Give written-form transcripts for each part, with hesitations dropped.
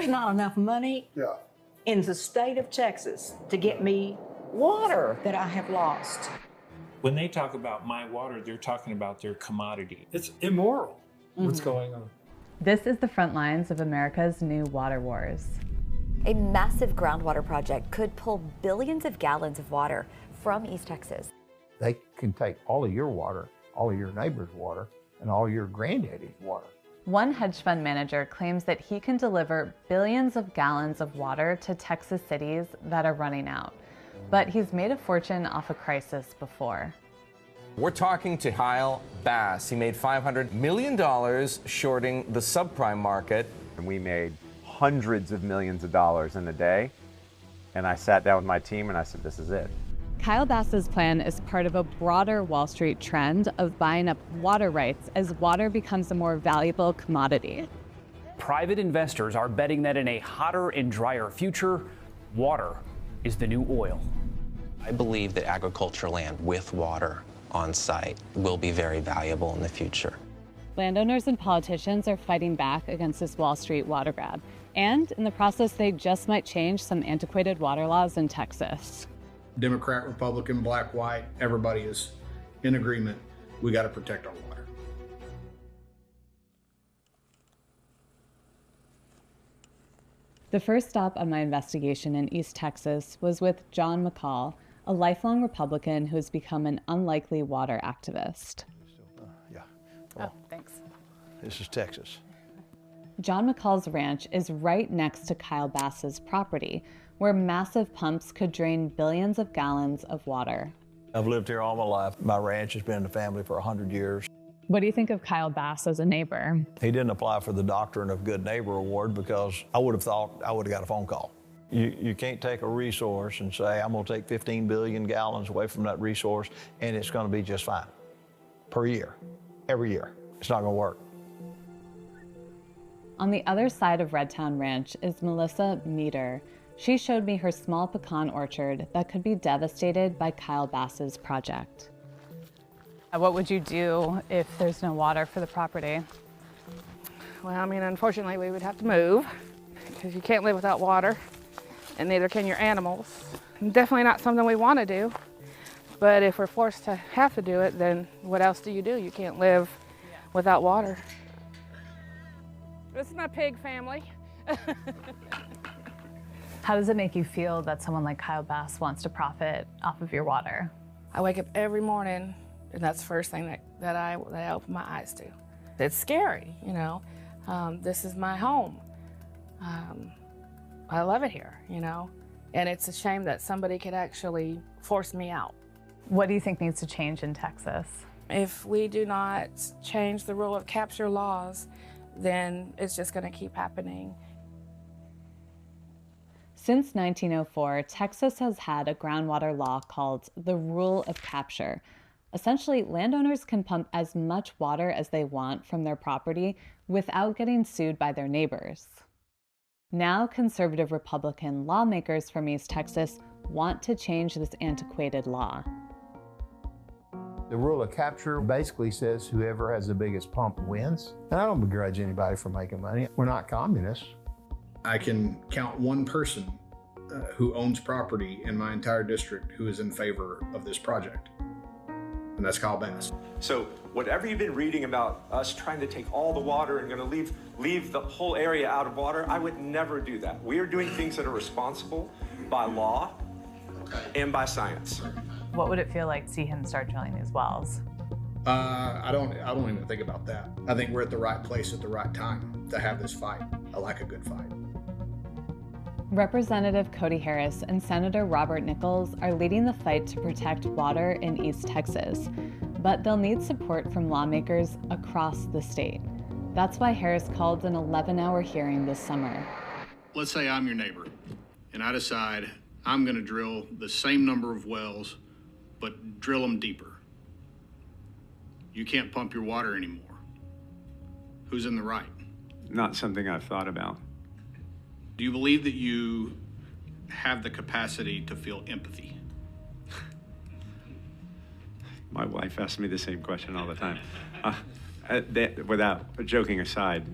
There's not enough money in the state of Texas to get me water that I have lost. When they talk about my water, they're talking about their commodity. It's immoral what's going on. This is the front lines of America's new water wars. A massive groundwater project could pull billions of gallons of water from East Texas. They can take all of your water, all of your neighbor's water, and all your granddaddy's water. One hedge fund manager claims that he can deliver billions of gallons of water to Texas cities that are running out. But he's made a fortune off a crisis before. We're talking to Kyle Bass. He made $500 million shorting the subprime market. And we made hundreds of millions of dollars in a day. And I sat down with my team and I said, this is it. Kyle Bass's plan is part of a broader Wall Street trend of buying up water rights as water becomes a more valuable commodity. Private investors are betting that in a hotter and drier future, water is the new oil. I believe that agricultural land with water on site will be very valuable in the future. Landowners and politicians are fighting back against this Wall Street water grab. And in the process, they just might change some antiquated water laws in Texas. Democrat, Republican, black, white, everybody is in agreement. We got to protect our water. The first stop on my investigation in East Texas was with John McCall, a lifelong Republican who has become an unlikely water activist. Oh, thanks. This is Texas. John McCall's ranch is right next to Kyle Bass's property, where massive pumps could drain billions of gallons of water. I've lived here all my life. My ranch has been in the family for 100 years. What do you think of Kyle Bass as a neighbor? He didn't apply for the Doctrine of Good Neighbor Award because I would have thought I would have got a phone call. You can't take a resource and say, I'm going to take 15 billion gallons away from that resource and it's going to be just fine per year, every year. It's not going to work. On the other side of Redtown Ranch is Melissa Meter. She showed me her small pecan orchard that could be devastated by Kyle Bass's project. What would you do if there's no water for the property? Well, I mean, unfortunately, we would have to move because you can't live without water, and neither can your animals. Definitely not something we want to do, but if we're forced to have to do it, then what else do? You can't live without water. This is my pig family. How does it make you feel that someone like Kyle Bass wants to profit off of your water? I wake up every morning, and that's the first thing that I open my eyes to. It's scary, you know. This is my home. I love it here, you know, and it's a shame that somebody could actually force me out. What do you think needs to change in Texas? If we do not change the rule of capture laws, then it's just going to keep happening. Since 1904, Texas has had a groundwater law called the Rule of Capture. Essentially, landowners can pump as much water as they want from their property without getting sued by their neighbors. Now, conservative Republican lawmakers from East Texas want to change this antiquated law. The rule of capture basically says whoever has the biggest pump wins. And I don't begrudge anybody for making money. We're not communists. I can count one person who owns property in my entire district who is in favor of this project, and that's Kyle Bass. So whatever you've been reading about us trying to take all the water and going to leave the whole area out of water, I would never do that. We are doing things that are responsible by law and by science. What would it feel like to see him start drilling these wells? I don't even think about that. I think we're at the right place at the right time to have this fight. I like a good fight. Representative Cody Harris and Senator Robert Nichols are leading the fight to protect water in East Texas, but they'll need support from lawmakers across the state. That's why Harris called an 11-hour hearing this summer. Let's say I'm your neighbor, and I decide I'm going to drill the same number of wells, but drill them deeper. You can't pump your water anymore. Who's in the right? Not something I've thought about. Do you believe that you have the capacity to feel empathy? My wife asks me the same question all the time. Without joking aside,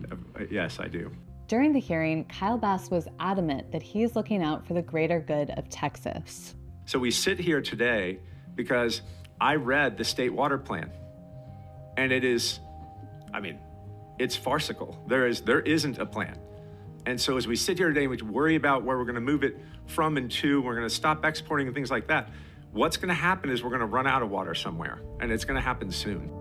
yes, I do. During the hearing, Kyle Bass was adamant that he's looking out for the greater good of Texas. So we sit here today because I read the state water plan, and it is, I mean, it's farcical. There isn't a plan. And so as we sit here today, we worry about where we're going to move it from and to, we're going to stop exporting and things like that. What's going to happen is we're going to run out of water somewhere, and it's going to happen soon.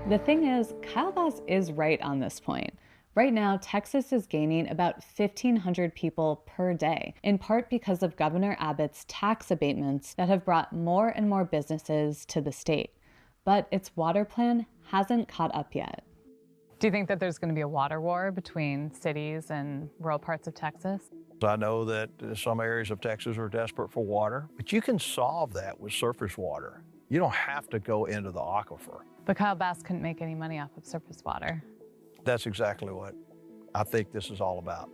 The thing is, Kyle Bass is right on this point. Right now, Texas is gaining about 1,500 people per day, in part because of Governor Abbott's tax abatements that have brought more and more businesses to the state. But its water plan hasn't caught up yet. Do you think that there's going to be a water war between cities and rural parts of Texas? I know that some areas of Texas are desperate for water, but you can solve that with surface water. You don't have to go into the aquifer. But Kyle Bass couldn't make any money off of surface water. That's exactly what I think this is all about.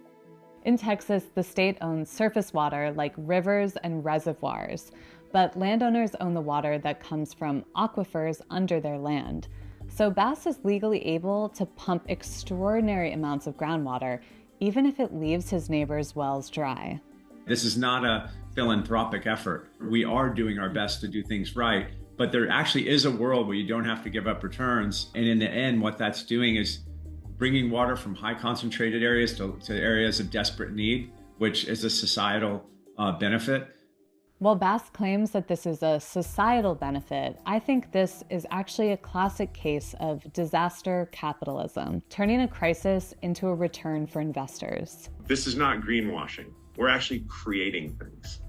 In Texas, the state owns surface water like rivers and reservoirs, but landowners own the water that comes from aquifers under their land. So Bass is legally able to pump extraordinary amounts of groundwater, even if it leaves his neighbors' wells dry. This is not a philanthropic effort. We are doing our best to do things right, but there actually is a world where you don't have to give up returns. And in the end, what that's doing is bringing water from high concentrated areas to areas of desperate need, which is a societal benefit. While Bass claims that this is a societal benefit, I think this is actually a classic case of disaster capitalism, turning a crisis into a return for investors. This is not greenwashing. We're actually creating things.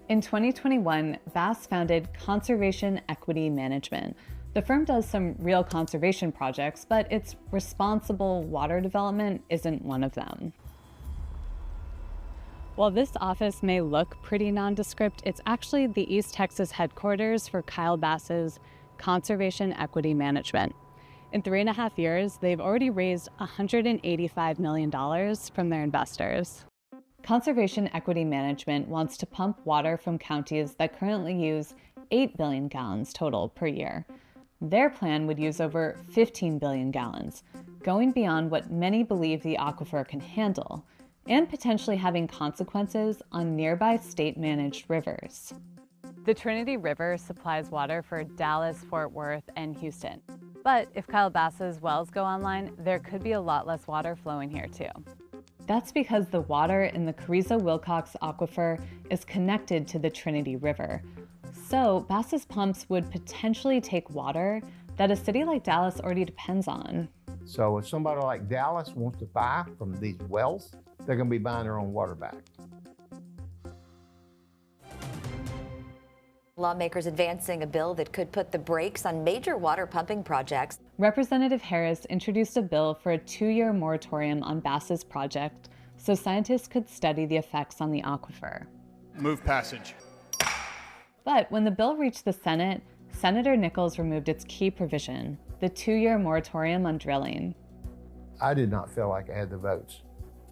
In 2021, Bass founded Conservation Equity Management. The firm does some real conservation projects, but its responsible water development isn't one of them. While this office may look pretty nondescript, it's actually the East Texas headquarters for Kyle Bass's Conservation Equity Management. In 3.5 years, they've already raised $185 million from their investors. Conservation Equity Management wants to pump water from counties that currently use 8 billion gallons total per year. Their plan would use over 15 billion gallons, going beyond what many believe the aquifer can handle, and potentially having consequences on nearby state-managed rivers. The Trinity River supplies water for Dallas, Fort Worth, and Houston. But if Kyle Bass's wells go online, there could be a lot less water flowing here too. That's because the water in the Carrizo-Wilcox aquifer is connected to the Trinity River. So Bass's pumps would potentially take water that a city like Dallas already depends on. So if somebody like Dallas wants to buy from these wells, they're going to be buying their own water back. Lawmakers advancing a bill that could put the brakes on major water pumping projects. Representative Harris introduced a bill for a 2-year moratorium on Bass's project so scientists could study the effects on the aquifer. Move passage. But when the bill reached the Senate, Senator Nichols removed its key provision, the 2-year moratorium on drilling. I did not feel like I had the votes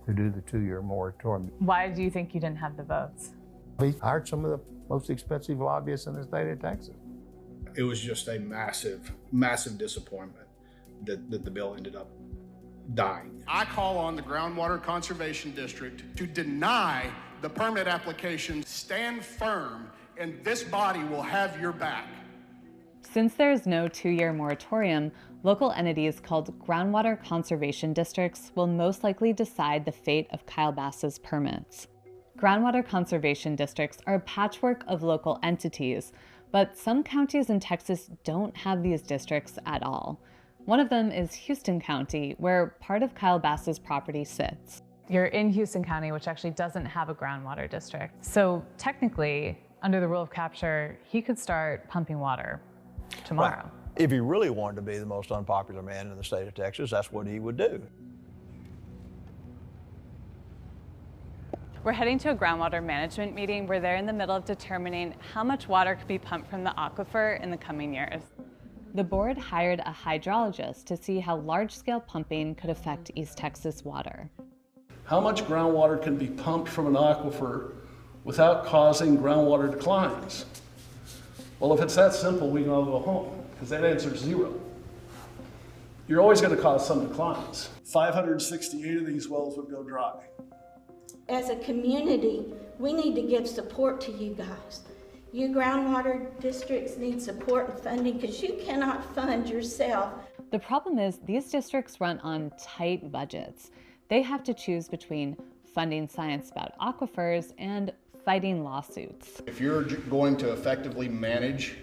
to do the 2-year moratorium. Why do you think you didn't have the votes? We hired some of the most expensive lobbyists in the state of Texas. It was just a massive, massive disappointment that the bill ended up dying. I call on the Groundwater Conservation District to deny the permit application. Stand firm, and this body will have your back. Since there is no 2-year moratorium, local entities called groundwater conservation districts will most likely decide the fate of Kyle Bass's permits. Groundwater conservation districts are a patchwork of local entities, but some counties in Texas don't have these districts at all. One of them is Houston County, where part of Kyle Bass's property sits. You're in Houston County, which actually doesn't have a groundwater district. So technically, under the rule of capture, he could start pumping water tomorrow. Well, if he really wanted to be the most unpopular man in the state of Texas, that's what he would do. We're heading to a groundwater management meeting where they're in the middle of determining how much water could be pumped from the aquifer in the coming years. The board hired a hydrologist to see how large-scale pumping could affect East Texas water. How much groundwater can be pumped from an aquifer without causing groundwater declines? Well, if it's that simple, we can all go home, because that answer is 0. you're always going to cause some declines. 568 of these wells would go dry. As a community, we need to give support to you guys. You groundwater districts need support and funding because you cannot fund yourself. The problem is these districts run on tight budgets. They have to choose between funding science about aquifers and fighting lawsuits. If you're going to effectively manage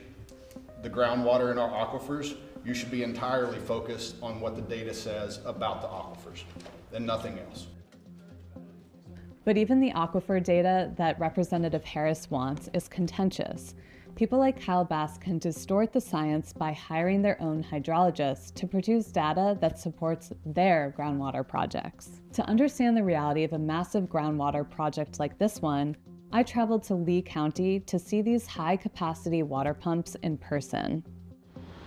the groundwater in our aquifers, you should be entirely focused on what the data says about the aquifers and nothing else. But even the aquifer data that Representative Harris wants is contentious. People like Kyle Bass can distort the science by hiring their own hydrologists to produce data that supports their groundwater projects. To understand the reality of a massive groundwater project like this one, I traveled to Lee County to see these high-capacity water pumps in person.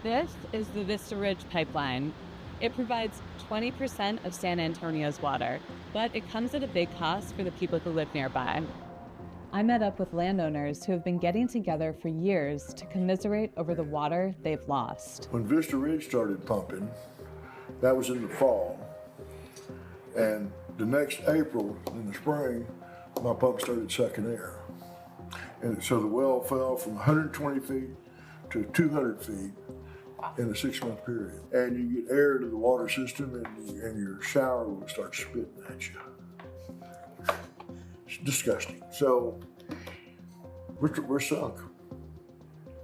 This is the Vista Ridge pipeline. It provides 20% of San Antonio's water, but it comes at a big cost for the people who live nearby. I met up with landowners who have been getting together for years to commiserate over the water they've lost. When Vista Ridge started pumping, that was in the fall. And the next April, in the spring, my pump started sucking air. And so the well fell from 120 feet to 200 feet in a 6-month period. And you get air to the water system and your shower will start spitting at you. It's disgusting. So we're sunk.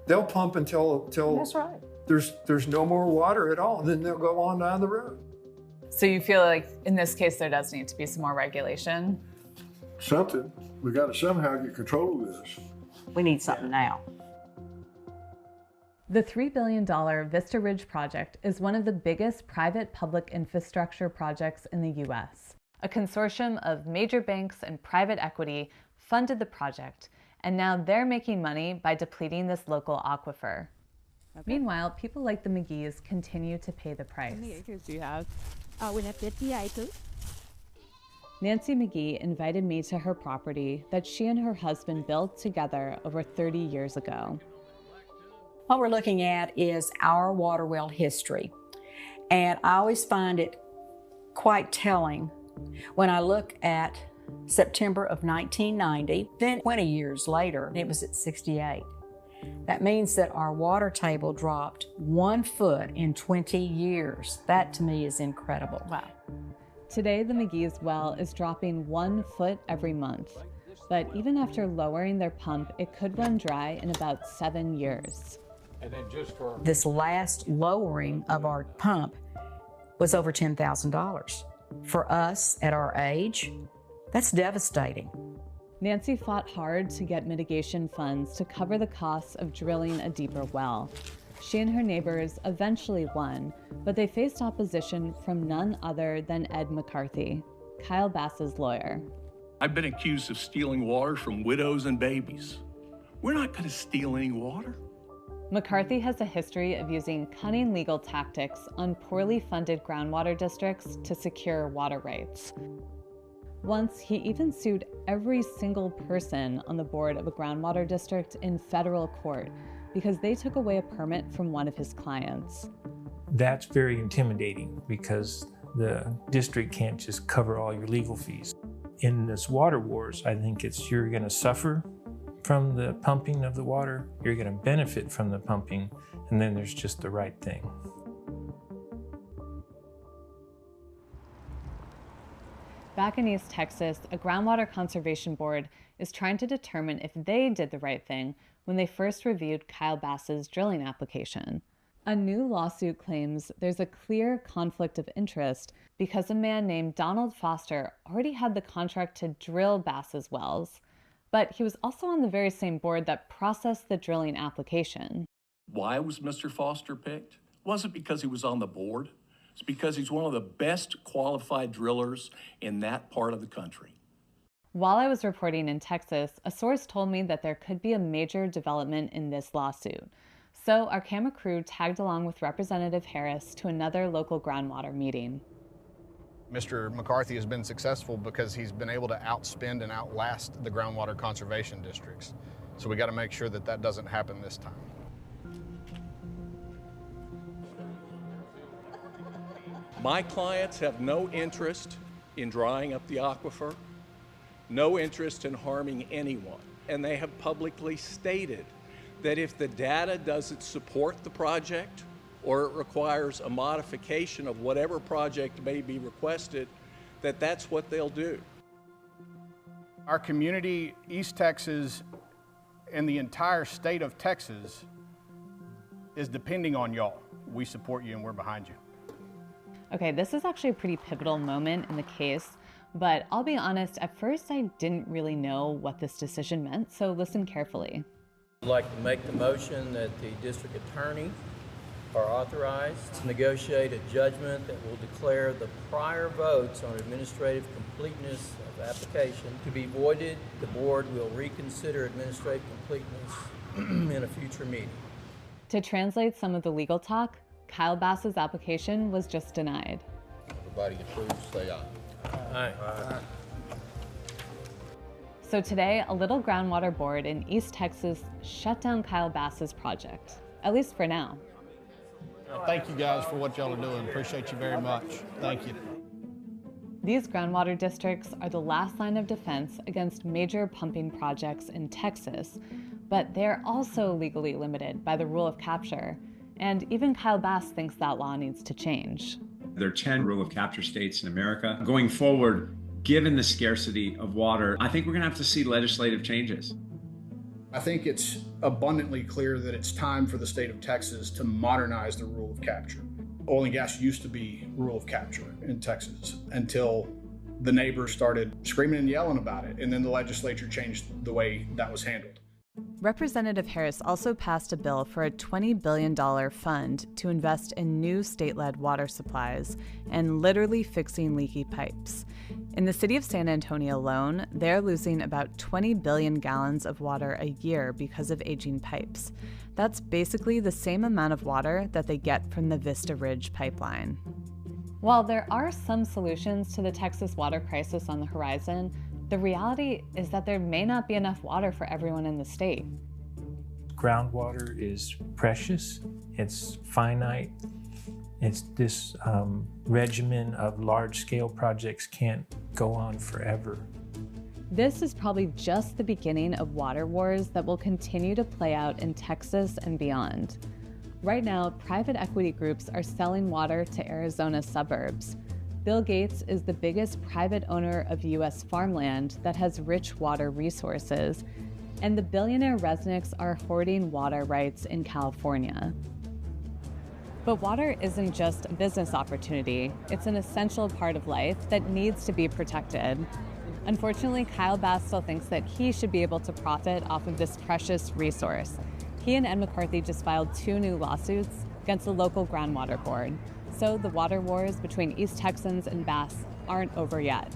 They'll pump until That's right. there's no more water at all, and then they'll go on down the road. So you feel like in this case there does need to be some more regulation? Something. We got to somehow get control of this. We need something now. The $3 billion Vista Ridge project is one of the biggest private public infrastructure projects in the U.S. A consortium of major banks and private equity funded the project, and now they're making money by depleting this local aquifer. Okay. Meanwhile, people like the McGees continue to pay the price. How many acres do you have? We have 50 acres. Nancy McGee invited me to her property that she and her husband built together over 30 years ago. What we're looking at is our water well history. And I always find it quite telling when I look at September of 1990, then 20 years later, it was at 68. That means that our water table dropped 1 foot in 20 years. That to me is incredible. Wow. Today, the McGee's well is dropping 1 foot every month. But even after lowering their pump, it could run dry in about 7 years. And then just for this last lowering of our pump was over $10,000. For us at our age, that's devastating. Nancy fought hard to get mitigation funds to cover the costs of drilling a deeper well. She and her neighbors eventually won, but they faced opposition from none other than Ed McCarthy, Kyle Bass's lawyer. I've been accused of stealing water from widows and babies. We're not going to steal any water. McCarthy has a history of using cunning legal tactics on poorly funded groundwater districts to secure water rights. Once, he even sued every single person on the board of a groundwater district in federal court because they took away a permit from one of his clients. That's very intimidating because the district can't just cover all your legal fees. In this water wars, I think you're going to suffer from the pumping of the water, you're going to benefit from the pumping, and then there's just the right thing. Back in East Texas, a groundwater conservation board is trying to determine if they did the right thing when they first reviewed Kyle Bass's drilling application. A new lawsuit claims there's a clear conflict of interest because a man named Donald Foster already had the contract to drill Bass's wells, but he was also on the very same board that processed the drilling application. Why was Mr. Foster picked? It wasn't because he was on the board. It's because he's one of the best qualified drillers in that part of the country. While I was reporting in Texas, a source told me that there could be a major development in this lawsuit. So our camera crew tagged along with Representative Harris to another local groundwater meeting. Mr. McCarthy has been successful because he's been able to outspend and outlast the groundwater conservation districts. So we got to make sure that that doesn't happen this time. My clients have no interest in drying up the aquifer, no interest in harming anyone, and they have publicly stated that if the data doesn't support the project or it requires a modification of whatever project may be requested, that's what they'll do. Our community, East Texas, and the entire state of Texas is depending on y'all. We support you and we're behind you. Okay, this is actually a pretty pivotal moment in the case, but I'll be honest, at first I didn't really know what this decision meant, so listen carefully. I'd like to make the motion that the district attorney are authorized to negotiate a judgment that will declare the prior votes on administrative completeness of application to be voided. The board will reconsider administrative completeness in a future meeting. To translate some of the legal talk, Kyle Bass's application was just denied. Everybody approves, say aye. Aye. Aye. So today, a little groundwater board in East Texas shut down Kyle Bass's project, at least for now. Thank you guys for what y'all are doing. Appreciate you very much. Thank you. These groundwater districts are the last line of defense against major pumping projects in Texas, but they're also legally limited by the rule of capture. And even Kyle Bass thinks that law needs to change. There are 10 rule of capture states in America. Going forward, given the scarcity of water, I think we're going to have to see legislative changes. I think it's abundantly clear that it's time for the state of Texas to modernize the rule of capture. Oil and gas used to be rule of capture in Texas until the neighbors started screaming and yelling about it, and then the legislature changed the way that was handled. Representative Harris also passed a bill for a $20 billion fund to invest in new state-led water supplies and literally fixing leaky pipes. In the city of San Antonio alone, they're losing about 20 billion gallons of water a year because of aging pipes. That's basically the same amount of water that they get from the Vista Ridge pipeline. While there are some solutions to the Texas water crisis on the horizon, the reality is that there may not be enough water for everyone in the state. Groundwater is precious, it's finite, it's this regimen of large-scale projects can't go on forever. This is probably just the beginning of water wars that will continue to play out in Texas and beyond. Right now, private equity groups are selling water to Arizona's suburbs. Bill Gates is the biggest private owner of U.S. farmland that has rich water resources, and the billionaire Resnicks are hoarding water rights in California. But water isn't just a business opportunity, it's an essential part of life that needs to be protected. Unfortunately, Kyle Bass still thinks that he should be able to profit off of this precious resource. He and Ed McCarthy just filed 2 new lawsuits against the local groundwater board. So the water wars between East Texans and Bass aren't over yet.